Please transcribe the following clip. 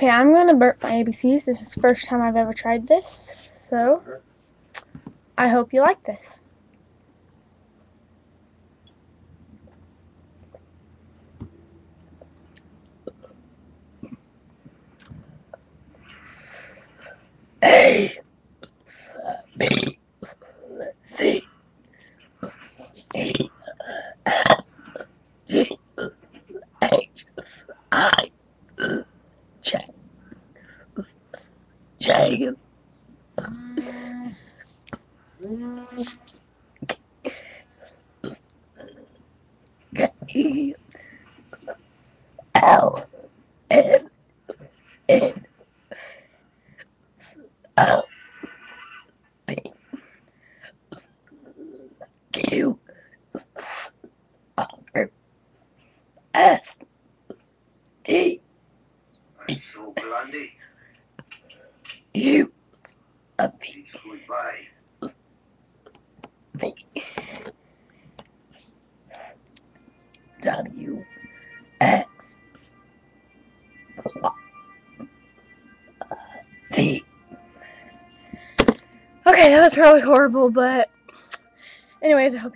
Okay, I'm going to burp my ABCs. This is the first time I've ever tried this, so I hope you like this. A, B, C, E, F, G, H, I, J, J, K, L, M, N, O, P, Q, R, S, T, U, V, V, W, X, Y, Z. Okay, that was probably horrible, but anyways, I hope